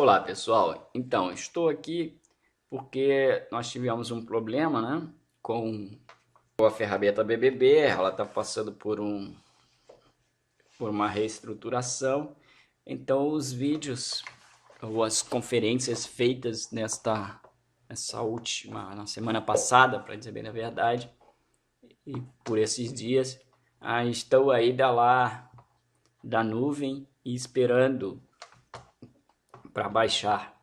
Olá pessoal, então estou aqui porque nós tivemos um problema, com a ferramenta BBB. Ela está passando por uma reestruturação, então os vídeos ou as conferências feitas na semana passada, para dizer bem a verdade, e por esses dias, estão aí da nuvem e esperando para baixar.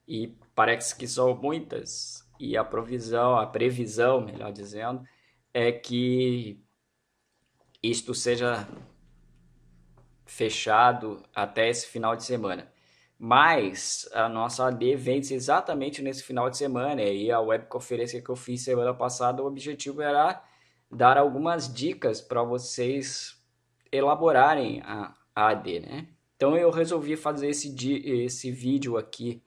E parece que são muitas, e a previsão, melhor dizendo, é que isto seja fechado até esse final de semana. Mas a nossa AD vence exatamente nesse final de semana, e a webconferência que eu fiz semana passada, o objetivo era dar algumas dicas para vocês elaborarem a AD, né? Então eu resolvi fazer esse vídeo aqui,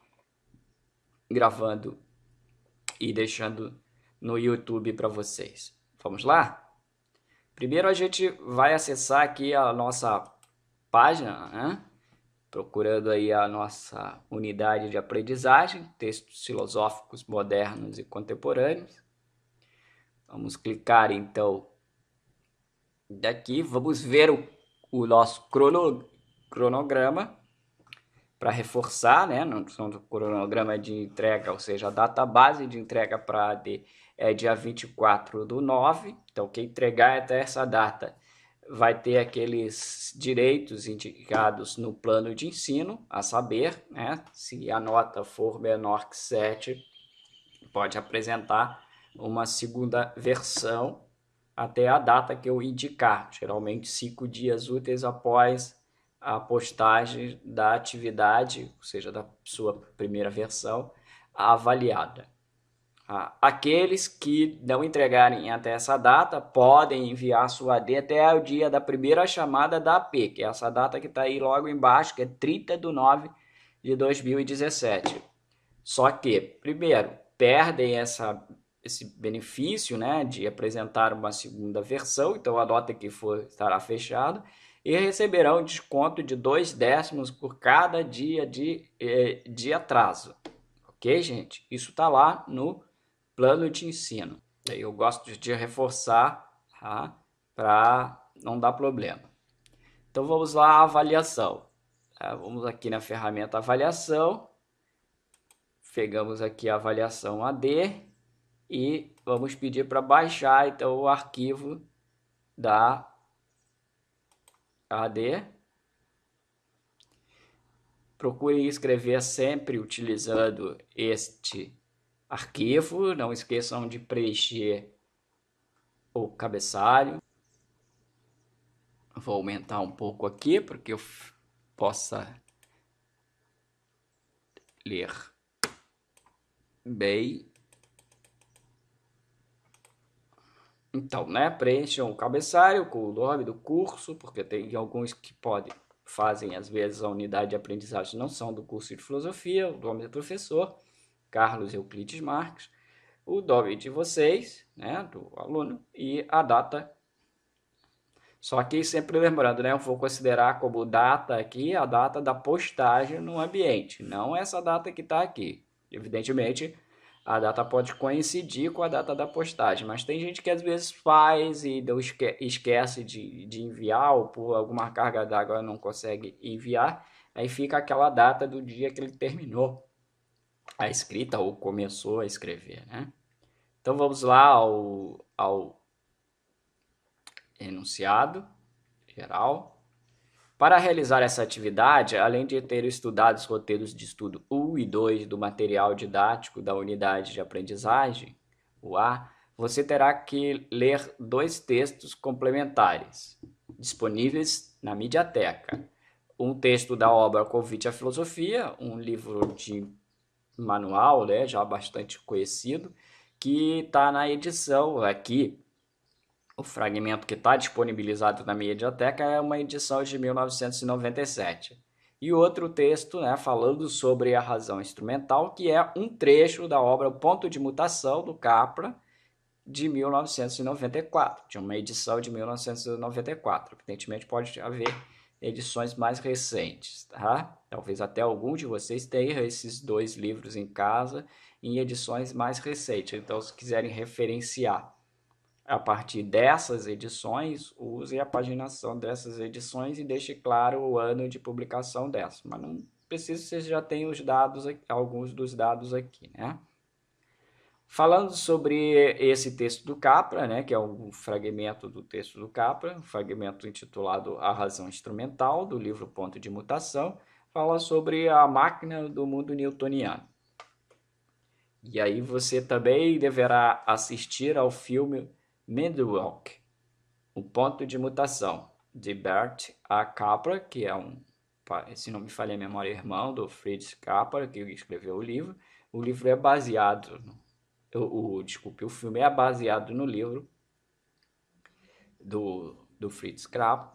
gravando e deixando no YouTube para vocês. Vamos lá? Primeiro a gente vai acessar aqui a nossa página, né? Procurando aí a nossa unidade de aprendizagem, textos filosóficos modernos e contemporâneos. Vamos clicar então daqui, vamos ver o nosso cronograma para reforçar, né? No cronograma de entrega, ou seja, a data base de entrega para a AD é dia 24/9. Então, quem entregar até essa data vai ter aqueles direitos indicados no plano de ensino, a saber, né? Se a nota for menor que 7, pode apresentar uma segunda versão até a data que eu indicar, geralmente 5 dias úteis após a postagem da atividade, ou seja, da sua primeira versão avaliada. Aqueles que não entregarem até essa data podem enviar sua AD até o dia da primeira chamada da AP, que é essa data que está aí logo embaixo, que é 30/9/2017. Só que, primeiro, perdem esse benefício, né, de apresentar uma segunda versão, então a nota que for estará fechada, e receberão desconto de 2 décimos por cada dia de atraso. Ok, gente? Isso está lá no plano de ensino. Eu gosto de reforçar, tá? Para não dar problema. Então vamos lá à avaliação. Vamos aqui na ferramenta avaliação. Pegamos aqui a avaliação AD e vamos pedir para baixar então o arquivo da AD. Procure escrever sempre utilizando este arquivo. Não esqueçam de preencher o cabeçalho. Vou aumentar um pouco aqui para que eu possa ler bem. Então, né, preencham o cabeçalho com o nome do curso, porque tem alguns que fazem às vezes a unidade de aprendizagem não são do curso de filosofia, o nome do professor, Carlos Euclides Marques, o nome de vocês, né, do aluno, e a data. Só que sempre lembrando, né, eu vou considerar como data aqui a data da postagem no ambiente, não essa data que está aqui. Evidentemente, a data pode coincidir com a data da postagem, mas tem gente que às vezes faz e esquece de enviar, ou por alguma carga d'água não consegue enviar, aí fica aquela data do dia que ele terminou a escrita ou começou a escrever, né? Então vamos lá ao enunciado geral. Para realizar essa atividade, além de ter estudado os roteiros de estudo 1 e 2 do material didático da unidade de aprendizagem, o A, você terá que ler 2 textos complementares, disponíveis na Mediateca. Um texto da obra Convite à Filosofia, um livro de manual, né, já bastante conhecido, que está na edição aqui. O fragmento que está disponibilizado na Mediateca é uma edição de 1997. E outro texto, né, falando sobre a razão instrumental, que é um trecho da obra O Ponto de Mutação, do Capra, de 1994, de uma edição de 1994. Evidentemente pode haver edições mais recentes, tá? Talvez até algum de vocês tenha esses 2 livros em casa em edições mais recentes. Então, se quiserem referenciar a partir dessas edições, use a paginação dessas edições e deixe claro o ano de publicação dessa. Mas não precisa, você já tem os dados, alguns dos dados aqui, né? Falando sobre esse texto do Capra, né, que é um fragmento do texto do Capra, um fragmento intitulado A Razão Instrumental, do livro Ponto de Mutação, fala sobre a máquina do mundo newtoniano. E aí você também deverá assistir ao filme Midwalk, O Ponto de Mutação, de Bert A. Capra, que é se não me falha a memória, irmão do Fritz Capra, que escreveu o livro. O livro é baseado desculpe, o filme é baseado no livro do Fritz Capra,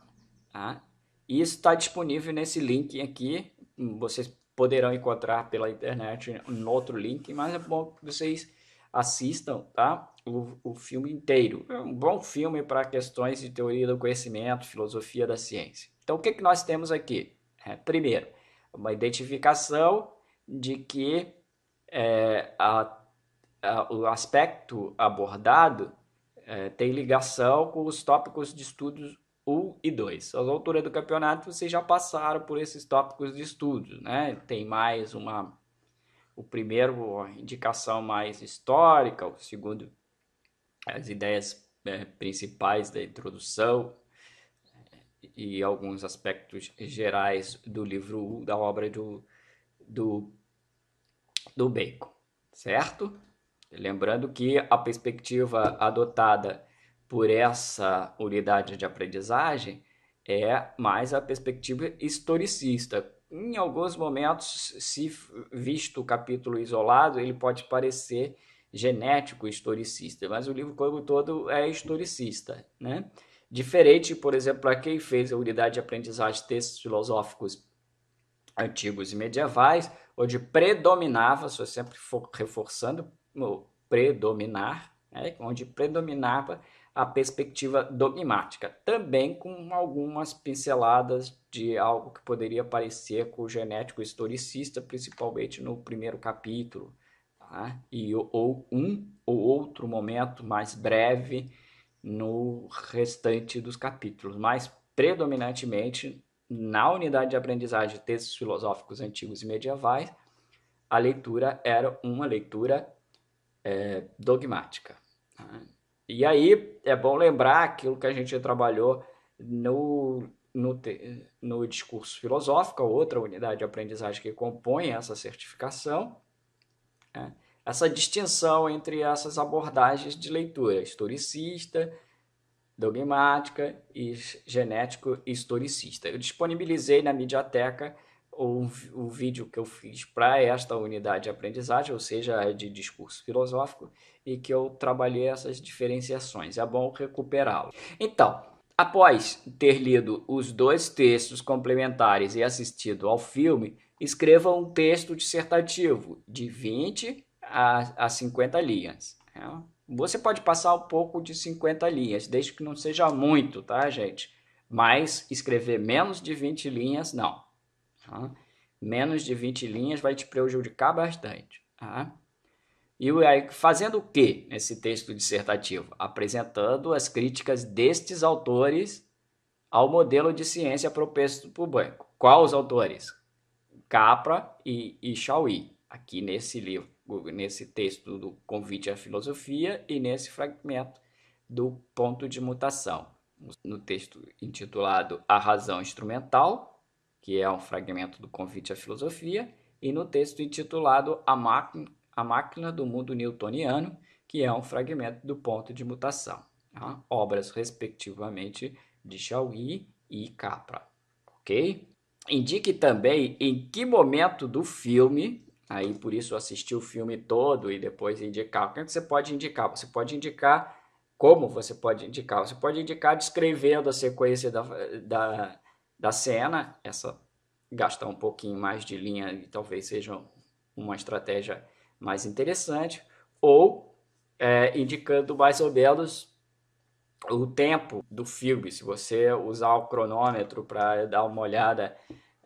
tá? E isso está disponível nesse link aqui. Vocês poderão encontrar pela internet no outro link, mas é bom que vocês assistam, tá? O filme inteiro. É um bom filme para questões de teoria do conhecimento, filosofia da ciência. Então, o que nós temos aqui? Primeiro, uma identificação de que o aspecto abordado tem ligação com os tópicos de estudos 1 e 2. Às alturas do campeonato, vocês já passaram por esses tópicos de estudos, né? Tem mais o primeiro, a indicação mais histórica, o segundo, as ideias principais da introdução e alguns aspectos gerais do livro 1, da obra do Bacon, certo? Lembrando que a perspectiva adotada por essa unidade de aprendizagem é mais a perspectiva historicista. Em alguns momentos, se visto o capítulo isolado, ele pode parecer genético historicista, mas o livro como todo é historicista, né? Diferente, por exemplo, para quem fez a unidade de aprendizagem de textos filosóficos antigos e medievais, onde predominava, estou sempre reforçando, predominar, né, onde predominava a perspectiva dogmática, também com algumas pinceladas de algo que poderia parecer com o genético historicista, principalmente no primeiro capítulo, tá? Ou um ou outro momento mais breve no restante dos capítulos, mas predominantemente na unidade de aprendizagem de textos filosóficos antigos e medievais, a leitura era uma leitura dogmática. E aí é bom lembrar aquilo que a gente trabalhou no discurso filosófico, outra unidade de aprendizagem que compõe essa certificação, né? Essa distinção entre essas abordagens de leitura, historicista, dogmática e genético-historicista. Eu disponibilizei na Mediateca o vídeo que eu fiz para esta unidade de aprendizagem, ou seja, de discurso filosófico, e que eu trabalhei essas diferenciações. É bom recuperá-lo. Então, após ter lido os 2 textos complementares e assistido ao filme, escreva um texto dissertativo de 20 a 50 linhas. Você pode passar um pouco de 50 linhas, desde que não seja muito, tá, gente? Mas escrever menos de 20 linhas, não. Tá? Menos de 20 linhas vai te prejudicar bastante. Tá? E aí, fazendo o que nesse texto dissertativo? Apresentando as críticas destes autores ao modelo de ciência proposto por Bacon. Quais os autores? Capra e Chauí, aqui nesse livro, nesse texto do Convite à Filosofia e nesse fragmento do Ponto de Mutação. No texto intitulado A Razão Instrumental, que é um fragmento do Convite à Filosofia, e no texto intitulado A Máquina do Mundo Newtoniano, que é um fragmento do Ponto de Mutação. Tá? Obras, respectivamente, de Chauí e Capra. Ok? Indique também em que momento do filme, aí por isso assistir o filme todo e depois indicar. O que você pode indicar? Você pode indicar como você pode indicar. Você pode indicar descrevendo a sequência da cena, essa gastar um pouquinho mais de linha e talvez seja uma estratégia mais interessante, ou indicando mais ou menos o tempo do filme, se você usar o cronômetro para dar uma olhada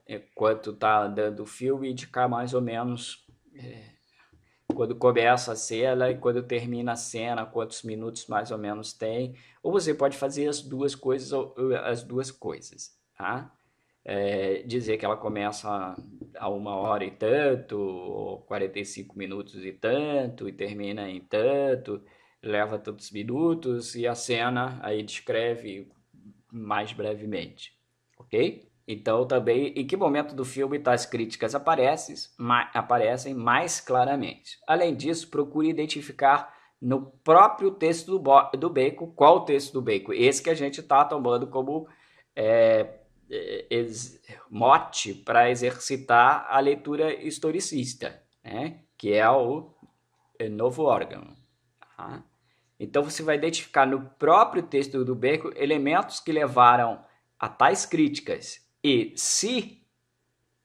enquanto está andando o filme, indicar mais ou menos quando começa a cena e quando termina a cena, quantos minutos mais ou menos tem. Ou você pode fazer as duas coisas, tá? Dizer que ela começa a 1 hora e tanto, ou 45 minutos e tanto, e termina em tanto, leva tantos minutos, e a cena aí descreve mais brevemente, ok? Então também, em que momento do filme tais críticas aparecem mais claramente. Além disso, procure identificar no próprio texto do Bacon qual o texto do Bacon. Esse que a gente está tomando como é, mote para exercitar a leitura historicista, né? Que é o novo órgão. Tá? Então você vai identificar no próprio texto do Bacon elementos que levaram a tais críticas e se,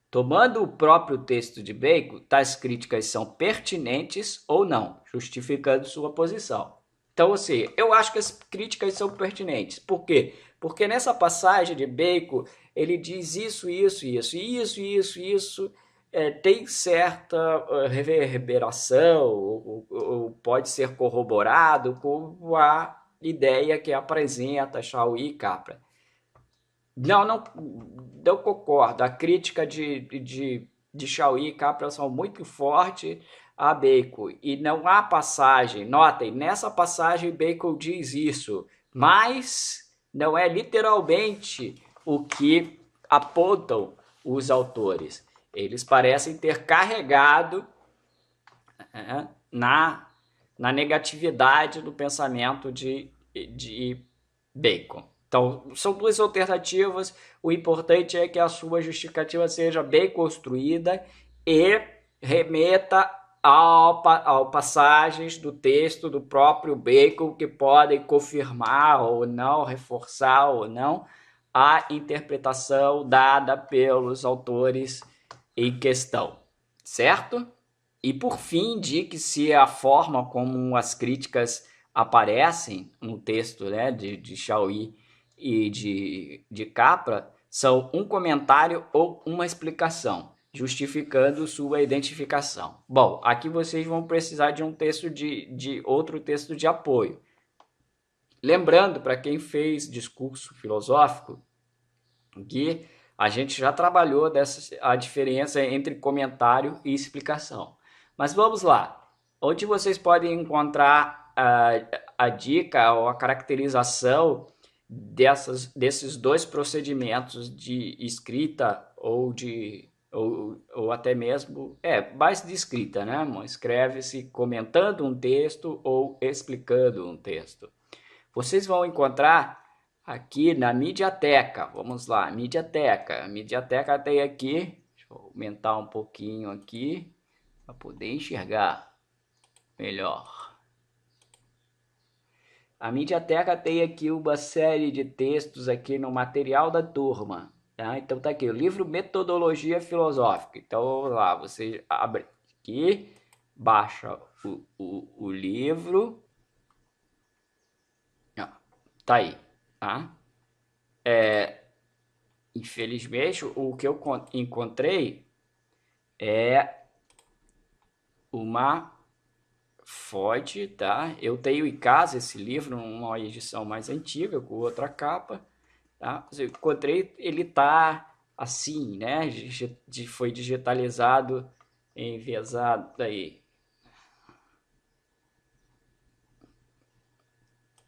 tomando o próprio texto de Bacon, tais críticas são pertinentes ou não, justificando sua posição. Então, assim, eu acho que as críticas são pertinentes. Por quê? Porque nessa passagem de Bacon, ele diz isso, tem certa reverberação, ou pode ser corroborado com a ideia que apresenta Chauí e Capra. Não concordo. A crítica de Chauí e Capra são muito fortes a Bacon. E não há passagem. Notem, nessa passagem Bacon diz isso, mas não é literalmente o que apontam os autores. Eles parecem ter carregado na negatividade do pensamento de Bacon. Então, são duas alternativas. O importante é que a sua justificativa seja bem construída e remeta ao passagens do texto do próprio Bacon que podem confirmar ou não, reforçar ou não a interpretação dada pelos autores em questão, certo? E por fim, indique se a forma como as críticas aparecem no texto, né, de Chauí e de Capra são um comentário ou uma explicação, justificando sua identificação. Bom, aqui vocês vão precisar de um texto de outro texto de apoio. Lembrando, para quem fez discurso filosófico, que a gente já trabalhou a diferença entre comentário e explicação. Mas vamos lá. Onde vocês podem encontrar a dica ou a caracterização desses dois procedimentos de escrita ou até mesmo, mais de escrita, né? Escreve-se comentando um texto ou explicando um texto. Vocês vão encontrar aqui na Mediateca. Vamos lá, Mediateca. A Mediateca tem aqui, deixa eu aumentar um pouquinho aqui para poder enxergar melhor. A Mediateca tem aqui uma série de textos aqui no material da turma. Tá? Então tá aqui o livro Metodologia Filosófica. Então vamos lá, você abre aqui, baixa o livro. Tá aí, tá? Infelizmente, o que eu encontrei é uma fonte, tá? Eu tenho em casa esse livro, uma edição mais antiga, com outra capa, tá? Eu encontrei, ele tá assim, né? Foi digitalizado, enviesado aí.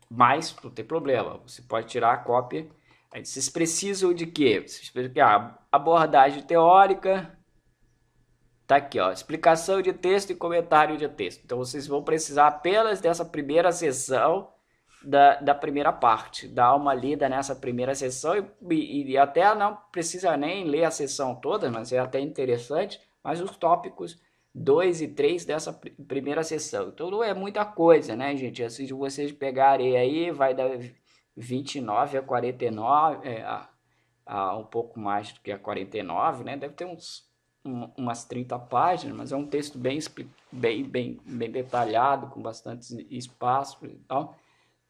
Mas não tem problema, você pode tirar a cópia. Aí vocês precisam de quê? Vocês precisam de abordagem teórica. Tá aqui, ó, explicação de texto e comentário de texto. Então vocês vão precisar apenas dessa primeira sessão da primeira parte. Dar uma lida nessa primeira sessão e até não precisa nem ler a sessão toda, mas é até interessante. Mas os tópicos 2 e 3 dessa primeira sessão. Então não é muita coisa, né, gente? Se vocês pegarem aí, vai dar 29 a 49, a um pouco mais do que a 49, né? Deve ter umas 30 páginas, mas é um texto bem detalhado, com bastante espaço e tal.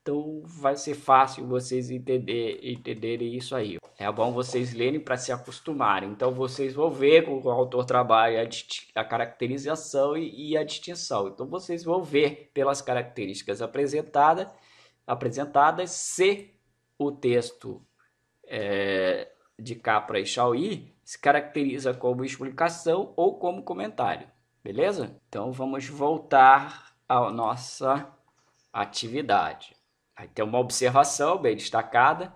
Então vai ser fácil vocês entenderem isso aí. É bom vocês lerem para se acostumarem. Então vocês vão ver como o autor trabalha a caracterização e a distinção. Então vocês vão ver pelas características apresentadas se o texto de Capra e Chauí se caracteriza como explicação ou como comentário. Beleza? Então vamos voltar à nossa atividade. Aí tem uma observação bem destacada.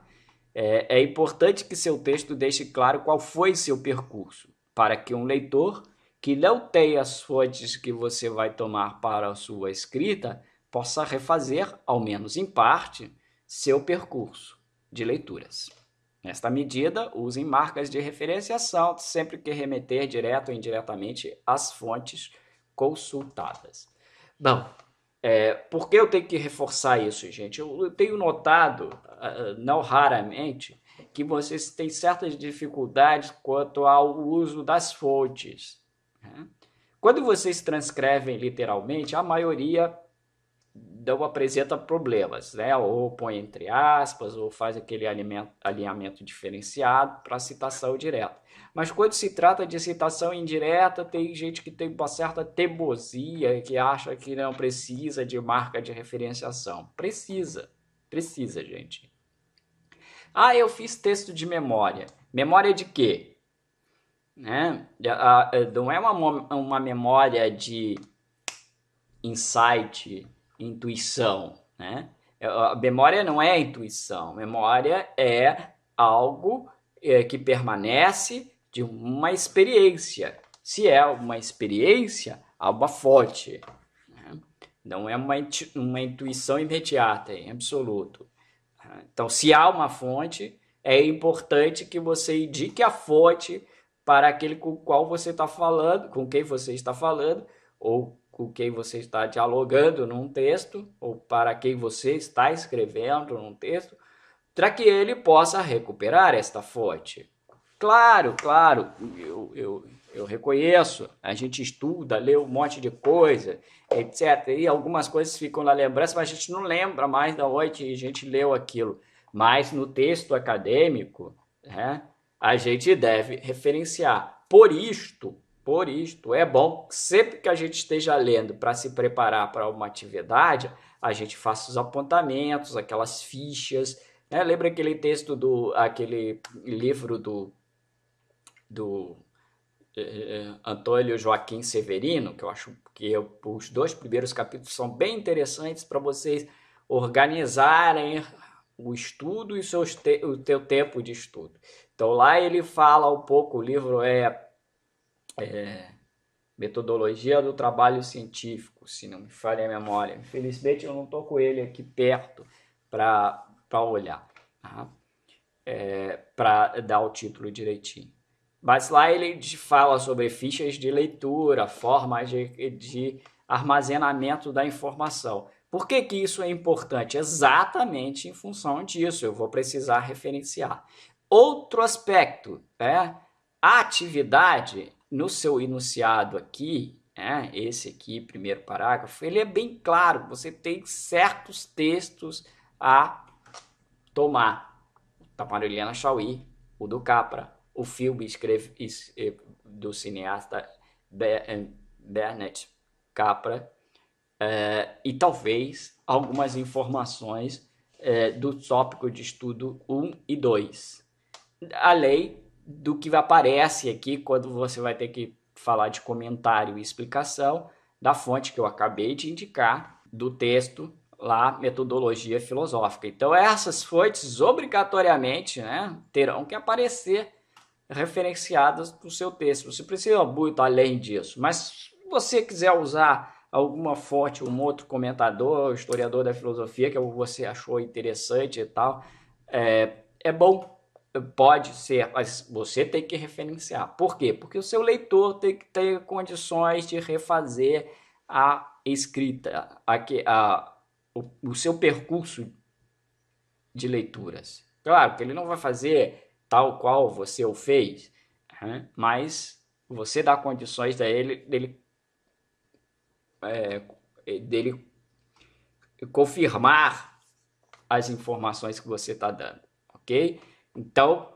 É importante que seu texto deixe claro qual foi seu percurso, para que um leitor que não tenha as fontes que você vai tomar para a sua escrita possa refazer, ao menos em parte, seu percurso de leituras. Nesta medida, usem marcas de referenciação sempre que remeter direto ou indiretamente às fontes consultadas. Bom, por que eu tenho que reforçar isso, gente? Eu tenho notado, não raramente, que vocês têm certas dificuldades quanto ao uso das fontes. Né? Quando vocês transcrevem literalmente, a maioria não apresenta problemas, né? Ou põe entre aspas, ou faz aquele alinhamento diferenciado para citação direta. Mas quando se trata de citação indireta, tem gente que tem uma certa teimosia, que acha que não precisa de marca de referenciação. Precisa, gente. Eu fiz texto de memória. Memória de quê? Né? Não é uma memória de insight, intuição, né? A memória não é intuição, memória é algo que permanece de uma experiência. Se é uma experiência, há uma fonte, né? Não é uma intuição imediata, em absoluto. Então, se há uma fonte, é importante que você indique a fonte para aquele com qual você está falando, com quem você está falando, ou com quem você está dialogando num texto, ou para quem você está escrevendo num texto, para que ele possa recuperar esta fonte. Claro, eu reconheço, a gente estuda, lê um monte de coisa, etc. E algumas coisas ficam na lembrança, mas a gente não lembra mais da onde a gente leu aquilo. Mas no texto acadêmico, né, a gente deve referenciar. Por isto, é bom que sempre que a gente esteja lendo para se preparar para uma atividade, a gente faça os apontamentos, aquelas fichas, né? Lembra aquele texto aquele livro do Antônio Joaquim Severino, que eu acho que os 2 primeiros capítulos são bem interessantes para vocês organizarem o estudo e o teu tempo de estudo. Então lá ele fala um pouco, o livro é Metodologia do Trabalho Científico, se não me falha a memória. Infelizmente eu não estou com ele aqui perto para olhar, tá? Para dar o título direitinho. Mas lá ele fala sobre fichas de leitura, formas de armazenamento da informação. Por que isso é importante? Exatamente em função disso, eu vou precisar referenciar. Outro aspecto, a atividade, no seu enunciado aqui, esse aqui, primeiro parágrafo, ele é bem claro, você tem certos textos a tomar. Da Marilena Chauí, o do Capra, o filme do cineasta Bernard Capra, e talvez algumas informações do tópico de estudo 1 e 2. Além do que aparece aqui quando você vai ter que falar de comentário e explicação da fonte que eu acabei de indicar, do texto lá, metodologia filosófica. Então essas fontes obrigatoriamente, né, terão que aparecer referenciadas no seu texto. Você precisa muito além disso, mas se você quiser usar alguma fonte, um outro comentador, historiador da filosofia que você achou interessante e tal, é bom, pode ser, mas você tem que referenciar. Por quê? Porque o seu leitor tem que ter condições de refazer a escrita, o seu percurso de leituras. Claro que ele não vai fazer tal qual você o fez, mas você dá condições dele confirmar as informações que você está dando, ok? Então,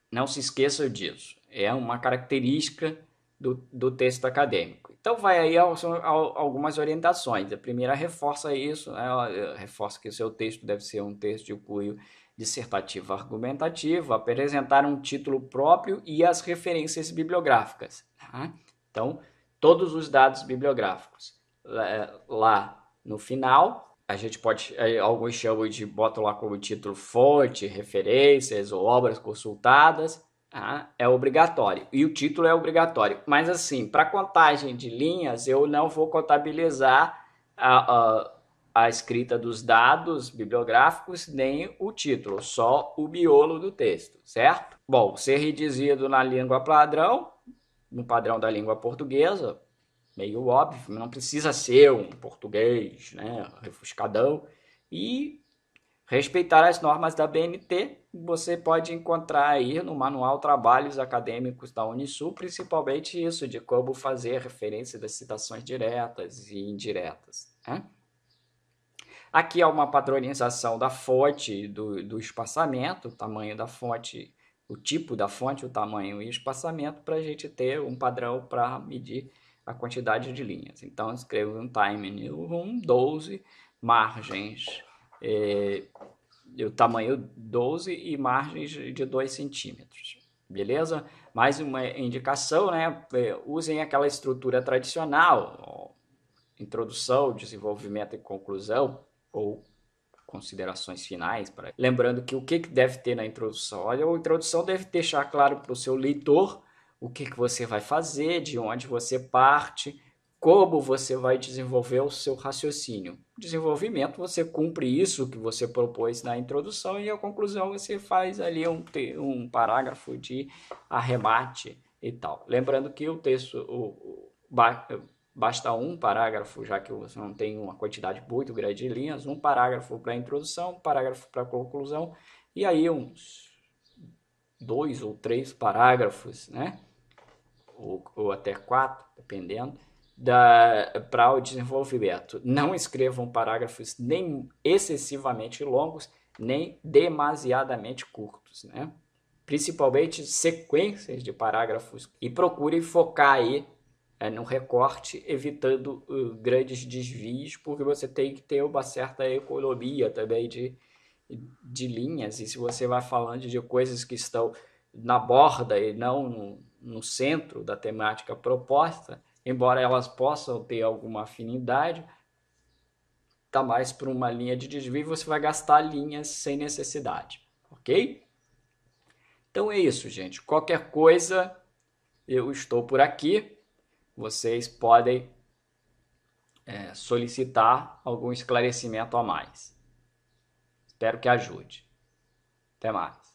não se esqueça disso. É uma característica do texto acadêmico. Então, vai aí algumas orientações. A primeira reforça isso, né? Reforça que o seu texto deve ser um texto de cunho dissertativo argumentativo, apresentar um título próprio e as referências bibliográficas. Tá? Então, todos os dados bibliográficos. Lá no final, a gente pode, alguns chamam de, botam lá como título fonte, referências ou obras consultadas. É obrigatório. E o título é obrigatório. Mas assim, para contagem de linhas, eu não vou contabilizar a escrita dos dados bibliográficos nem o título, só o miolo do texto, certo? Bom, ser redigido na língua padrão, no padrão da língua portuguesa, meio óbvio, não precisa ser um português, né, refuscadão, e respeitar as normas da BNT, você pode encontrar aí no manual Trabalhos Acadêmicos da Unisul, principalmente isso, de como fazer referência das citações diretas e indiretas. Né? Aqui é uma padronização da fonte, do espaçamento, o tamanho da fonte, o tipo da fonte, o tamanho e o espaçamento, para a gente ter um padrão para medir a quantidade de linhas. Então, escrevo um time new room 12, margens, o tamanho 12 e margens de 2 centímetros. Beleza? Mais uma indicação, né? Usem aquela estrutura tradicional, introdução, desenvolvimento e conclusão, ou considerações finais. Lembrando que o que deve ter na introdução? Olha, a introdução deve deixar claro para o seu leitor o que você vai fazer, de onde você parte, como você vai desenvolver o seu raciocínio. Desenvolvimento, você cumpre isso que você propôs na introdução e a conclusão você faz ali um parágrafo de arremate e tal. Lembrando que o texto, basta um parágrafo, já que você não tem uma quantidade muito grande de linhas, um parágrafo para a introdução, um parágrafo para a conclusão, e aí uns 2 ou 3 parágrafos, né? Ou até 4, dependendo, para o desenvolvimento. Não escrevam parágrafos nem excessivamente longos, nem demasiadamente curtos, né? Principalmente sequências de parágrafos, e procurem focar aí no recorte, evitando grandes desvios, porque você tem que ter uma certa economia também de linhas, e se você vai falando de coisas que estão na borda e não no centro da temática proposta, embora elas possam ter alguma afinidade, tá mais para uma linha de desvio, você vai gastar linhas sem necessidade, ok? Então é isso, gente. Qualquer coisa, eu estou por aqui. Vocês podem solicitar algum esclarecimento a mais. Espero que ajude. Até mais.